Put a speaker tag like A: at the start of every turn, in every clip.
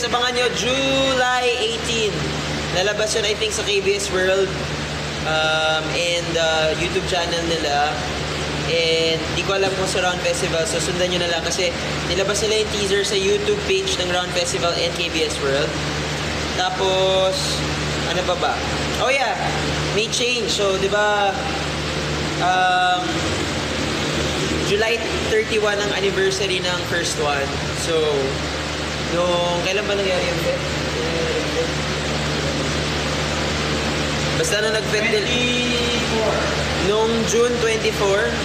A: guys, abangan nyo, July 18. Lalabas yun, I think, sa KBS World and YouTube channel nila. And di ko alam kung sa Round Festival, so sundan nyo na lang kasi nilabas nila yung teaser sa YouTube page ng Round Festival and KBS World. Tapos, ano ba? Oh yeah, may change. So, di ba, July 31 ang anniversary ng first one. So, kailan ba nangyari yung fet? Basta na nag-fet nila. Noong June 24,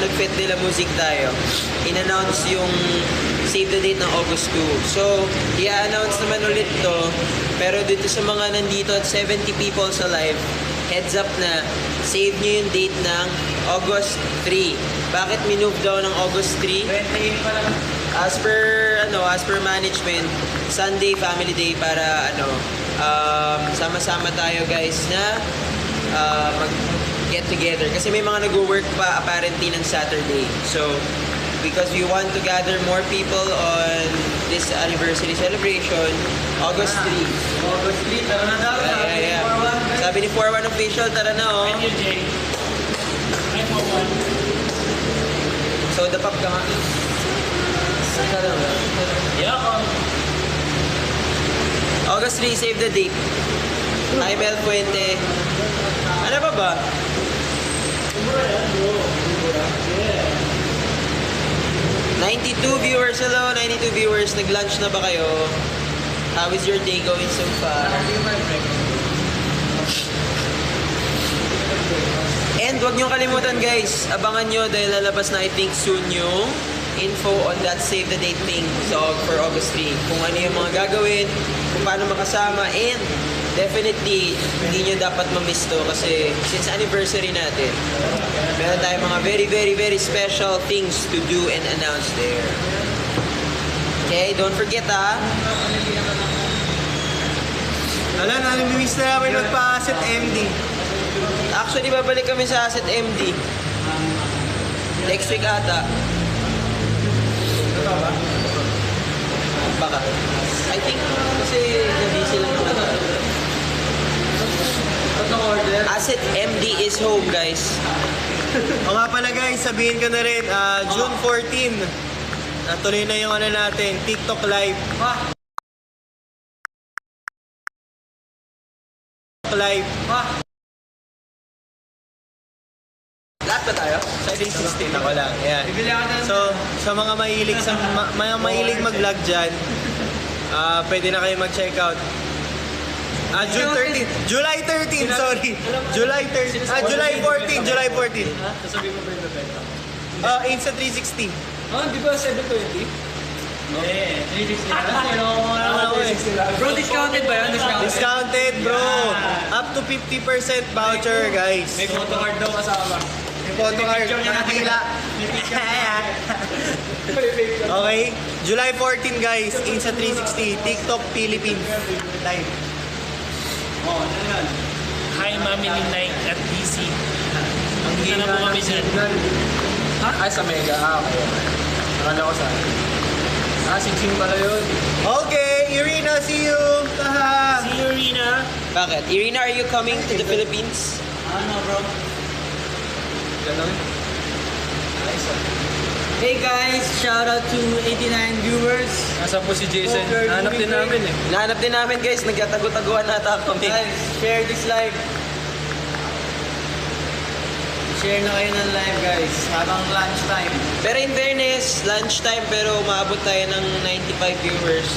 A: nag-fet nila music tayo. In-announce yung save the date ng August 2. So, i-announce naman ulit to. Pero dito sa mga nandito at 70 people sa live, heads up na save nyo yung date ng August 3. Bakit minove daw ng August 3?
B: 28 pa lang.
A: As per management, Sunday family day para sama-sama tayo guys na mag-get together. Kasi may mga nag-work pa apparently ng Saturday. So, because we want to gather more people on this anniversary celebration, August 3.
B: August 3, tara na daw.
A: Yeah. Sabi ni 41 official, tara na oh.
B: Thank you, Jay. Hi, 41.
A: So, dapap ka nga.
B: Yeah,
A: August 3, save the date. Hi, Bel Fuente. Ano ba? 92 viewers, hello, 92 viewers. Nag-lunch na ba kayo? How is your day going so far? And huwag niyong kalimutan guys, abangan nyo dahil lalabas na I think soon yung info on that save the date thing for August 3. Kung ano yung mga gagawin, kung paano makasama, and definitely hindi nyo dapat mamiss to kasi since anniversary natin, meron tayong mga very, very, very special things to do and announce there. Okay, don't forget ha.
C: Wala, namimiss na namin magpa-asset MD.
A: Actually, babalik kami sa Asset MD. Next week ata. Baka. I think kasi busy lang naman. Asset MD is home, guys.
C: O nga pala guys, sabihin ko na rin, June 14, natuloy na yung natin, TikTok Live. Live.
A: Lahat ba tayo?
C: Sa 360 ako lang. Yan. So, sa mga mahilig mag-vlog dyan, pwede na kayo mag-check out. June 13. July 13, sorry. July 13. July 14. July 14.
B: Sasabihin mo ba yung bebenta?
C: Insta 360.
B: Di ba 720? Yeah, 360 lang. Bro, discounted ba yun?
C: Discounted, bro. Up to 50% voucher, guys.
B: May photo card daw kasama.
C: May photo card. Nakatila. Okay. July 14, guys. Insta 360. TikTok Philippines. Live.
B: Oh, ano yan?
D: Hi, Mami Ninay at DC. Punta na po kami dyan.
B: Ay, sa Mega. Okay. Nakala ko sa si Ching pala yun.
C: Okay, Irina, see you. Taha.
D: See you, Rina.
A: Bakit? Irina, are you coming to the Philippines?
B: Ano, bro? Ganun. Nice.
E: Hey guys, shout out to 89 viewers.
B: Nasaan po si Jason? Hanap din namin eh.
A: Nahanap din namin guys, nagkatago-taguan nata kami.
E: Guys, share this live. Share na kayo ng live guys, habang lunchtime.
A: Pero in fairness, lunchtime pero umabot tayo ng 95 viewers.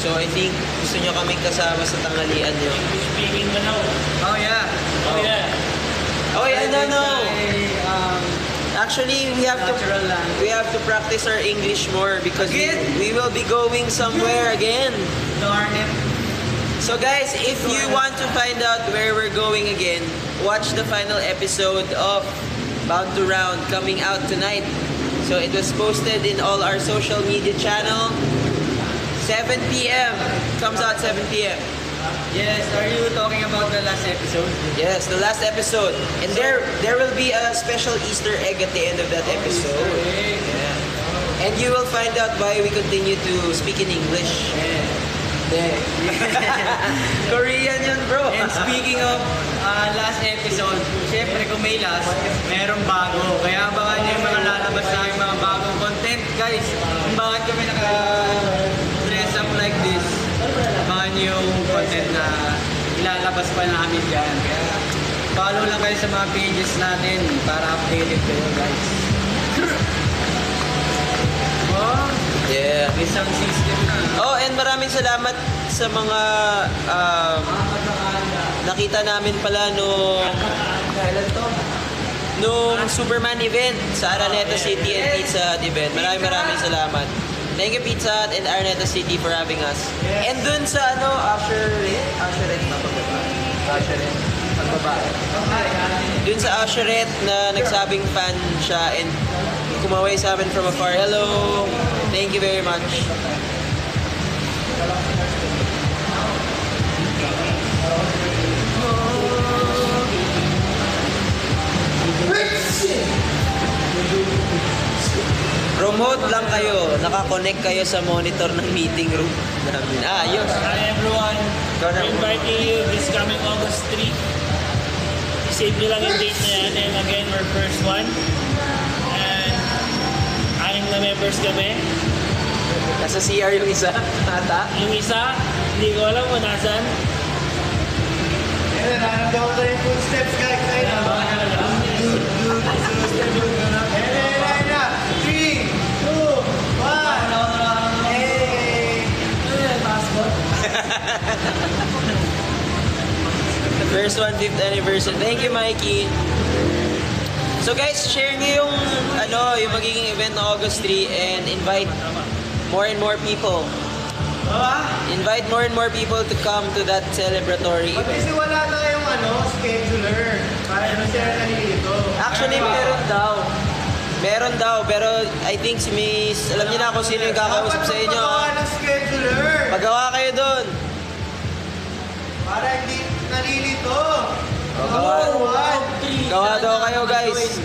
A: So I think gusto nyo kaming kasama sa tanghalian nyo.
D: English speaking mo now.
E: Oh yeah.
D: Oh, yeah.
A: Oh yeah, no.
E: Um,
A: Actually,
E: natural language.
A: we have to practice our English more because we will be going somewhere again.
E: Darn it.
A: So guys, if you want to find out where we're going again, watch the final episode of Bound to Round coming out tonight. So it was posted in all our social media channel. 7 p.m. Comes out 7 p.m.
E: Yes, are you talking about the last episode?
A: Yes, the last episode. And there will be a special Easter egg at the end of that episode. Yeah. And you will find out why we continue to speak in English. Korean yun, bro.
E: And speaking of last episode, syempre kung may last, merong bago. Kaya abangan nyo yung mga lalabas sa aking mga bagong content, guys. Kung bakit kami naka-dress up like this, abangan nyo yung content na ilalabas pa namin dyan. Kaya follow lang kayo sa mga pages natin para updated kayo, guys. Oh,
A: Yeah.
E: isang system na.
A: Oh, and maraming salamat sa mga nakita namin pala nung Superman event sa Araneta City and Pizza Hut event. Maraming salamat. Thank you Pizza Hut and Araneta City for having us. And dun sa Usherette na pagbaba. Dun sa Usherette na nagsabing fan siya and kumaway sa amin from afar. Hello! Thank you very much. Remote lang kayo. Nakakonect kayo sa monitor ng meeting room namin. Ayos.
D: Hi everyone.
A: Ikaw na.
D: We're inviting you this coming August 3. I-save nyo lang yung date na yan. And again, we're first one. And 6 na members kami.
A: Nasa CR yung isa. Ata.
D: Yung isa, hindi ko alam kung nasan.
C: Ayan, nararamdaman ko yung footsteps, guys. Ayun na. Ayan na. 3, 2, 1. Hey!
A: First 1/5th anniversary. Thank you, Mikey. So guys, share niyo yung magiging event na August 3 and invite more and more people. Invite more and more people to come to that celebratory
C: Pati
A: event.
C: si wala na kayong scheduler. Para i-share na dito.
A: Actually, meron daw, pero I think si Miss, alam niyo na kung sino yung kakausap sa inyo.
C: Dapat ng scheduler.
A: Pagawa kayo doon.
C: Para hindi nalilito.
A: Gawa daw kayo, guys.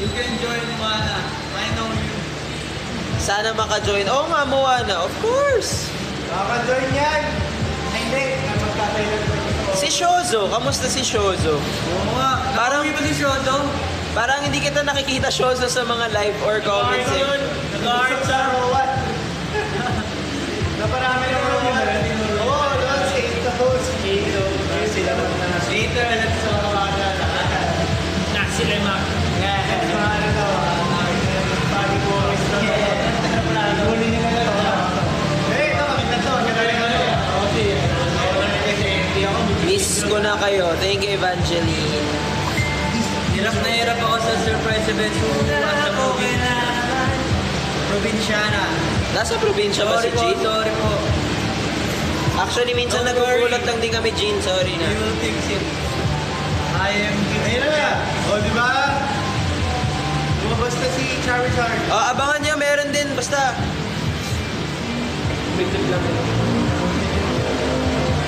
E: You can join Moana. I know you.
A: Sana maka-join. Oo nga, Moana. Of course.
C: Nakaka-join yan. Ay, hindi. Magkakailan ko ito.
A: Si Shozo. Kamusta si Shozo?
E: Oo nga.
A: Parang-
E: Nakauwi ba si Shoto?
A: Parang hindi kita nakikita Shozo sa mga live or comment section.
D: Nag-art sa
C: Rowan. Naparami ng Rowan. Oo, doon sa ito. Sila na.
E: Later, let's talk about that.
D: Naxilemak.
C: Ano daw, pagi ko ito. Huli nila na ito. Ito, kami na ito. Kagaling ano.
A: Miss ko na kayo. Thank you, Evangeline.
E: Hirap na hirap ako sa surprise event at sa movie. Probinsyana.
A: Nasa probinsya ba si Jean?
E: Sorry po.
A: Actually, minsan
E: Don't worry.
A: nagugulat lang din kami, Jean. Sorry na.
E: You will fix it. I am
C: Ayun na. O, di ba? Lumabas na si Charizard.
A: Abangan niyo, meron din. Basta.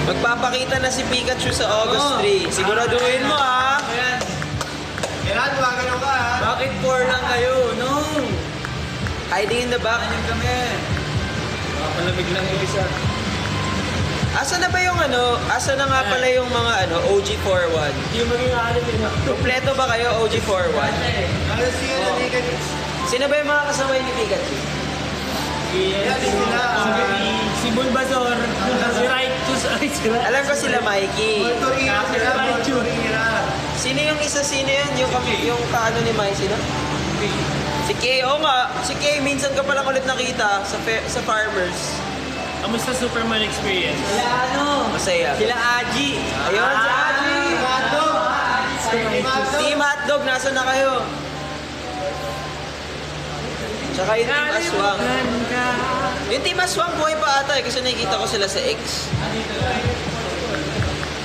A: Magpapakita na si Pikachu sa August 3. Siguraduhin mo, ha?
E: Ayan.
C: Kailan, gumagano ka, ha?
E: Bakit 4 lang kayo? No!
A: Hiding in the back.
E: Anim kami. Palamig lang yung isa.
A: Asa na ba yung asa na nga pala yung mga OG41?
D: Yung maging alim yun.
A: Kompleto ba kayo OG41?
C: Ano siya na ni Ganix?
A: Sino ba yung mga kasama ni Pikachu?
C: Yan, sila.
D: Si Bulbasaur. Si Raitus. Ay, si Raitus.
A: Alam ko sila Mikey.
C: Tortura sila, Tortura.
A: Sino yung isa? Sino yan? Yung kaano ni Mikey? Sino? Si Kay. Oo nga. Si Kay, minsan ka palang ulit nakita sa Farmers.
D: Kamusta Superman experience?
E: Sila ano?
A: Masaya.
E: Sila Aji.
A: Ayun, si Aji. Team Hotdog, nasa na kayo? Tsaka yung Team Aswang. Yung Team Aswang buhay pa ata kasi nakikita ko sila sa X.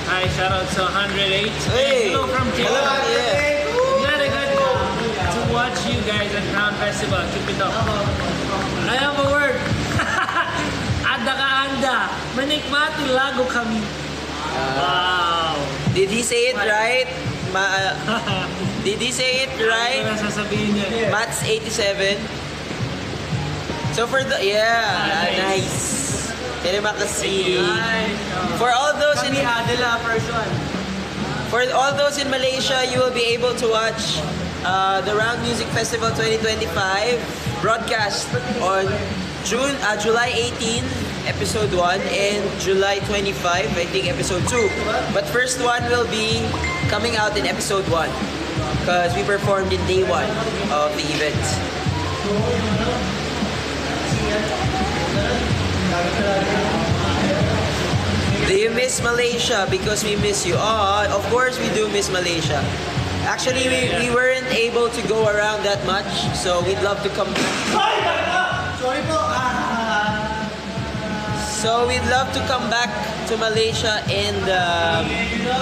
D: Hi, shoutout sa 108.
A: Hey!
D: Hello from
A: Hello,
D: Japan.
A: yeah.
D: Very good to watch you guys at Crown Festival. Keep it up. I have a word. Anda ka anda. Manikmati lago kami. Wow.
A: Did he say it right? Did he say it right?
D: Ano na sasabihin niya?
A: Mats 87. So for the nice. Terima kasih.
E: Ay,
A: For all those in
E: kami Adela, first one.
A: For all those in Malaysia, you will be able to watch the Round Music Festival 2025 broadcast on July 18, episode 1, and July 25, I think episode 2. But first one will be coming out in episode 1 because we performed in day 1 of the event. Do you miss Malaysia? Because we miss you. Oh, of course we do miss Malaysia. Actually, we weren't able to go around that much, so we'd love to come back.
E: Sorry po.
A: So we'd love to come back to Malaysia and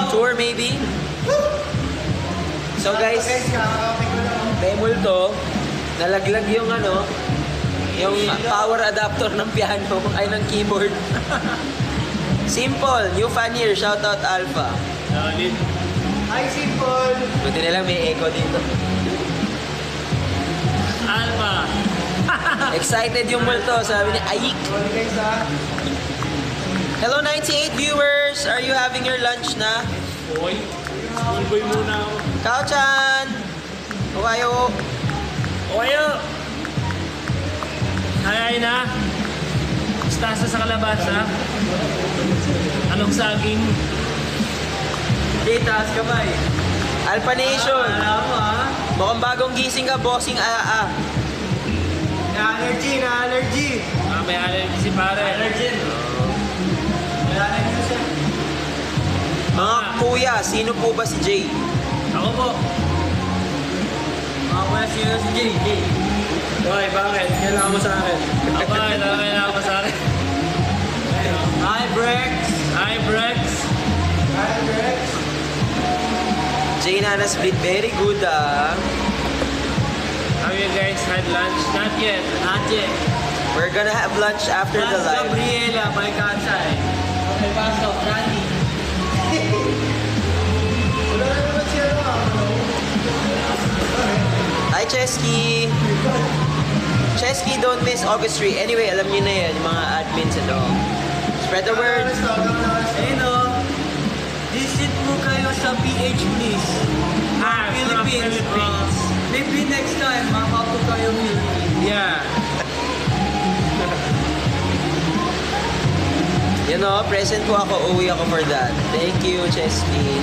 A: tour maybe. So guys, may multo, nalaglag yung yung power adapter ng piano, ay ng keyboard. Simple, new fan here, shoutout Alpha.
E: Hi, Simple.
A: Buti na lang may echo dito.
D: Alpha.
A: Excited yung multo, sabi ni Ayik. Hello 98 viewers, are you having your lunch na?
D: Boy. Boy muna ako.
A: Kao-chan! Ohayo!
D: Oyo! Ay na. Stasa sa kalabasa. Anong saging?
E: Taas kamay.
A: Alpha Nation!
E: Alam mo ha?
A: Mukhang bagong gising ka, bossing
E: Na-allergy, na-allergy.
D: May allergy si pare.
E: Allergen. Na-allergy siya.
A: Mga kuya, sino po ba si Jay?
D: Ako po.
E: Mga kuya, sino si Jay? Jay.
B: Hoy, bakit? Kailangan mo sa akin.
D: Ako ay kailangan ko sa akin.
E: Hi, Brex.
D: Hi, Brex.
E: Hi, Brex.
A: Jay Nana Split, very good
D: Have you guys had lunch? Not yet.
E: Not yet.
A: We're gonna have lunch after the
E: That's
A: live.
E: Gabriela, my kansay. Okay, pasok. Randy. Wala na naman siya
A: Hi, Chesky! Chesky, don't miss August 3. Anyway, alam niyo na yan, yung mga admins and all. Spread the word.
E: Ayun o. Visit mo kayo sa PH, please.
D: Ah, from Philippines.
E: Maybe next time, makapo kayo Philippines.
D: Yeah.
A: You know, present po ako, uwi ako for that. Thank you, Chesky.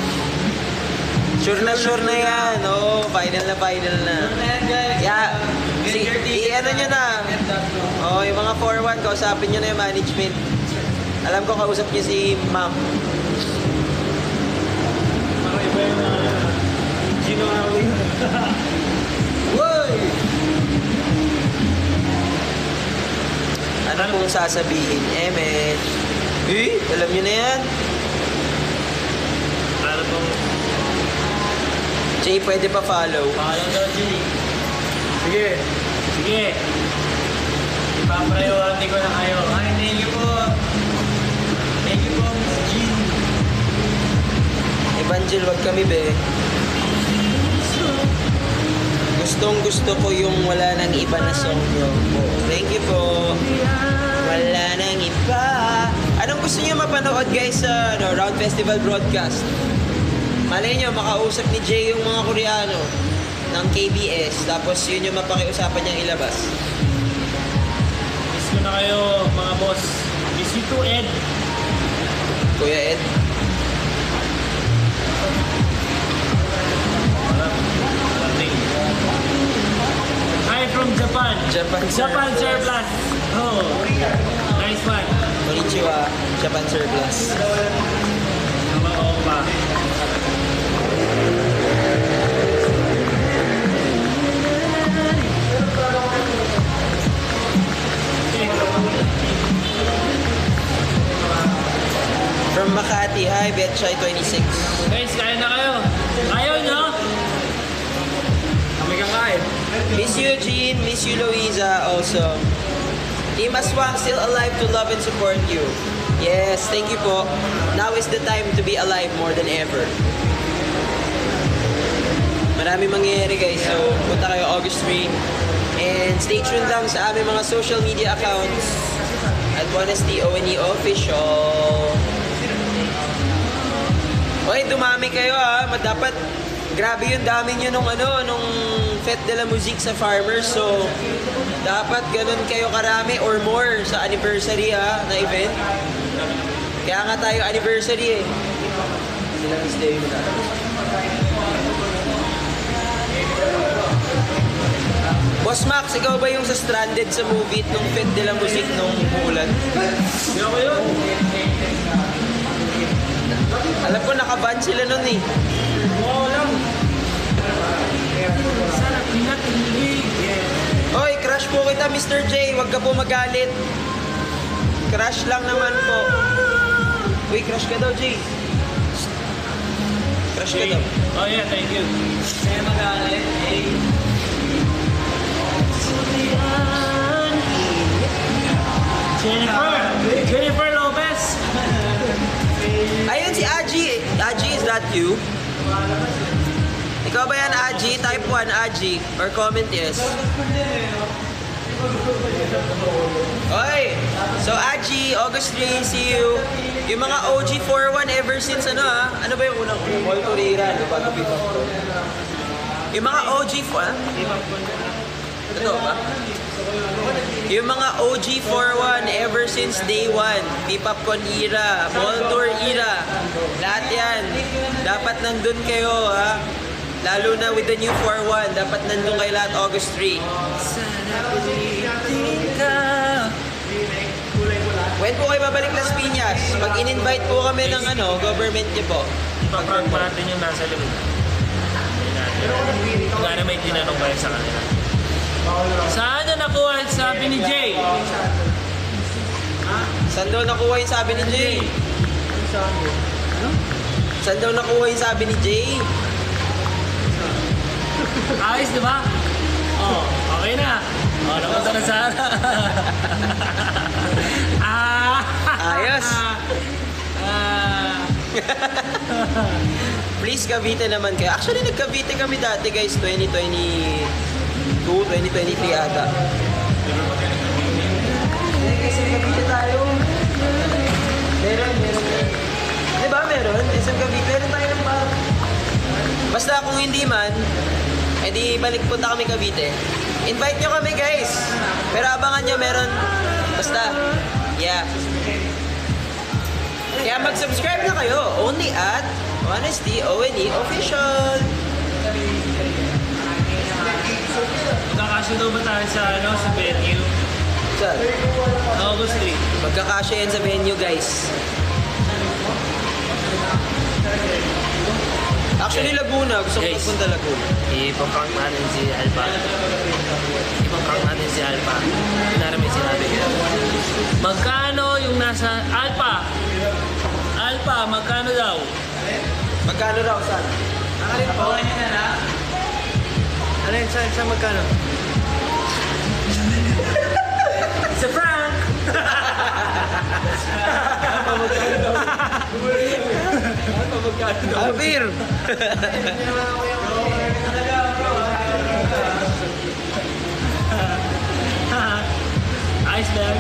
A: Sure na yan. Oh, final na.
E: Ayan guys.
A: Yeah. I-ano nyo na. Oh, yung mga 4-1, kausapin nyo na yung management. Alam ko, kausap nyo si ma'am.
B: Mga iba yung Gino Arwin.
A: Woy! Ano pong sasabihin? Emet. Alam nyo na yan.
D: Ano pong
A: Jay, pwede pa follow.
E: Follow daw, Jay.
B: Sige.
D: Sige.
E: Ipapriority ko na kayo. Ay, thank you po. Thank you po, Miss Jean.
A: Evangel, wag kami be. Gustong gusto ko yung wala nang iba na song bro po. Thank you po. Wala nang iba. Anong gusto niyo mapanood guys sa Round Festival broadcast? Malay nyo, makausap ni Jay yung mga Koreano ng KBS. Tapos yun yung mapakiusapan niyang ilabas.
D: miss ko na kayo, mga boss. Miss you too, Ed.
A: Kuya Ed.
D: Hi from Japan.
A: Japan
D: Japan
A: Surplus.
D: Surplus. Oh, nice one.
A: Konnichiwa, Japan Surplus.
D: Mga opa.
A: From Makati, hi, Betchay26.
D: Guys, kaya na kayo. Ayaw nyo?
B: Kami kakain.
A: Miss you, Jean. Miss you, Louisa, also. Team Aswang still alive to love and support you. Yes, thank you po. Now is the time to be alive more than ever. Marami mangyayari guys. So, punta kayo August 3. And stay tuned lang sa aming mga social media accounts At Honesty O&E Official. Okay, dumami kayo ha. Dapat, grabe yung dami nyo nung Fête de la Musique sa Farmers. So, dapat ganun kayo karami or more sa anniversary ha, na event. Kaya nga tayo anniversary eh. Sila Miss David na. Boss Max, ikaw ba yung sa stranded sa movie nung Fête de la Musique nung umulan?
D: Hindi ako yun.
A: Alam ko nakaban sila nun eh.
D: Oo lang. Sana pinatilig.
A: Hoy, crush po kita Mr. J. Huwag ka po magalit. Crush lang naman po. Uy, crush ka daw, J. Crush ka daw.
D: Oh yeah, thank you.
E: Kaya magalit.
D: Jennifer Lopez.
A: Ayun si Aji. Aji, is that you? Ikaw ba yan, Aji? Type 1, Aji. Or comment yes. Oy! So, Aji, August 3, see you. Yung mga OG 41 ever since ano ha? Ano ba yung unang Paul Torreira? Ano ba? Yung mga OG 4, ha? Ito ba? Yung mga OG 41 ever since day 1, P-Popcorn era, Ball Tour era, lahat yan. Dapat nandun kayo ha. Lalo na with the new 41, dapat nandun kayo lahat August 3. When po kayo babalik Las Piñas? Pag in-invite po kami ng government niyo po.
D: Ipaprank pa natin yung nasa likod. Magkano may tinanong kayo sa kanila? Saan na nakuha yung sabi ni Jay?
A: Saan daw nakuha yung sabi ni Jay? Saan daw nakuha yung sabi ni Jay?
D: Ayos, di ba? Oh, okay na. Oh, napunta na sana.
A: Ayos. Please, Cavite naman kayo. Actually, nag-Cavite kami dati guys, 2022, 2023 ata. Kasi Cavite tayo. Meron. Di ba meron? Isang Cavite, meron tayo ng parang. Basta kung hindi man, edi balik punta kami Cavite. Invite nyo kami guys. Pero abangan nyo meron. Basta, yeah. Kaya mag-subscribe na kayo. Only at Honesty O&E Official.
D: Magkakasya daw ba tayo sa venue?
A: Saan?
D: August 3.
A: Magkakasya yan sa venue guys. Actually, Laguna. Gusto ko
B: Guys.
A: magpunta Laguna.
B: Ipaprank natin si Alpha. Ipaprank natin si Alpha. Yun na namin sinabi.
D: Magkano yung nasa Alpha? Alpha, magkano daw?
A: Magkano raw? Saan?
E: Bawa niya na na.
C: Ano yun? Saan magkano?
D: It's a prank!
A: Albir!
D: Ayos lang.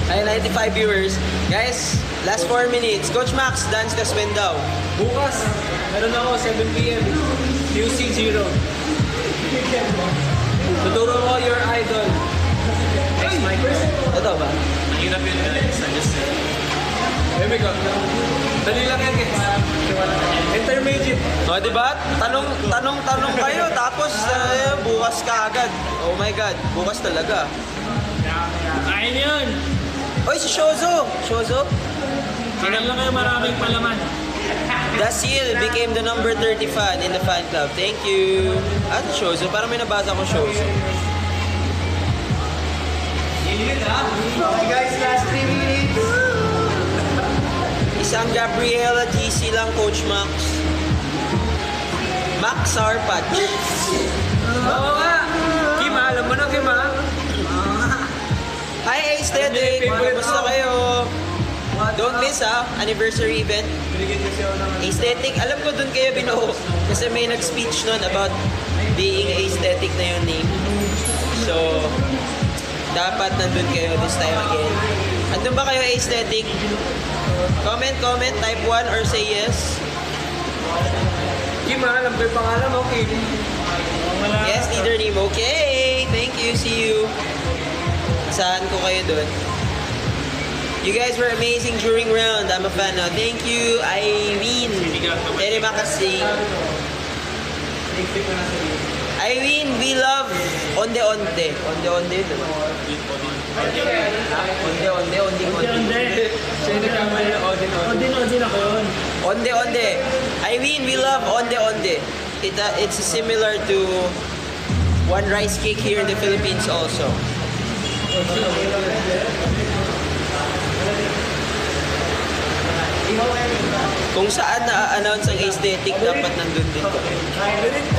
A: Ay, 95 viewers. Guys, last 4 minutes. Coach Max, dance ka swing daw.
B: Bukas, meron ako 7 p.m. QC0. Tuturo ko your idol. Next mic.
A: Ito ba?
B: Hirap yun guys. Here we go. Dali lang yan guys. Intermediate.
A: O, diba? Tanong kayo, tapos bukas ka agad. Oh my God, bukas talaga.
D: Kain yun!
A: Oy, si Shozo! Shozo?
D: Kain lang kayo maraming palaman.
A: Dasil became the number 30 fan in the fan club. Thank you. At Shozo, parang may nabasa ko Shozo.
E: Okay guys, last 3 minutes.
A: Isang Gabriela GC lang, Coach Max. Max Sarpach.
E: Oo nga. Kim, alam mo na Kim ha?
A: Hi, Aesthetic! Kamusta kayo? Don't miss anniversary event. Aesthetic, alam ko dun kayo binuo. Kasi may nag-speech nun about being aesthetic na yung name. So, dapat nandun kayo this time again. Andun ba kayo, Aesthetic? Comment, type 1 or say yes.
B: Kim, alam ko yung pangalan mo, Kim.
A: Yes, Leader Nemo. Okay, thank you, see you. Saan ko kayo dun? You guys were amazing during round. I'm a fan now. Thank you, Irene. Terima kasih. Irene, we love Onde Onde. Onde Onde, diba? Onde Onde, Onde Onde.
B: Sino ka may Odin?
D: Odin ako yun.
A: Onde Onde. Irene, we love Onde Onde. It's similar to one rice cake here in the Philippines also. Kung saan na-announce ang Aesthetic, dapat nandun din ko.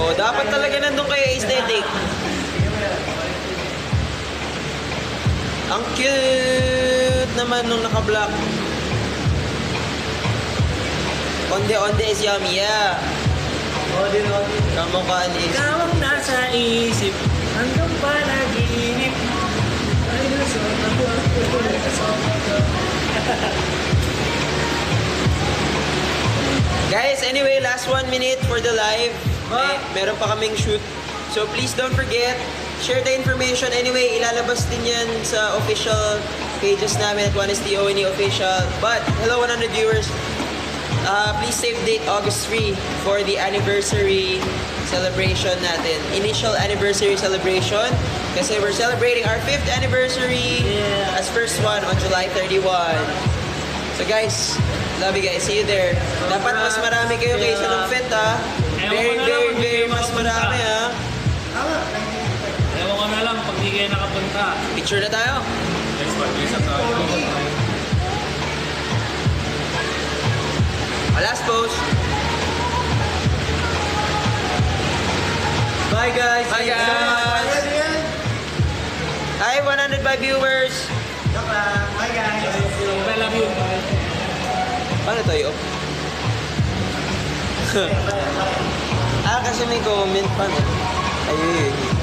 A: O, dapat talaga nandun kayo, Aesthetic. Ang cute naman nung naka-block. Onde-onde is yummy, yeah. Kamukhaan is...
D: Ikaw ang nasa isip, hanggang pa nag-iinip. Ay, gusto
A: Guys, anyway, last 1 minute for the live. Meron pa kaming shoot. So please don't forget, share the information. Anyway, ilalabas din yan sa official pages namin at 1STONE official. But, hello 100 viewers. Please save date August 3 for the anniversary celebration natin. Initial anniversary celebration. Kasi we're celebrating our 5th anniversary as first one on July 31. So guys, love you guys. See you there. Dapat mas marami kayo kaysa ng FET ha. Very mas marami ha.
D: Ewan ko na lang pag di kayo nakapunta.
A: Picture na tayo. Last post.
E: Bye guys!
A: Bye guys. Hi 105 viewers.
E: Bye guys!
D: I love you.
A: Paano tayo? Kasi may comment pa na. Ayun.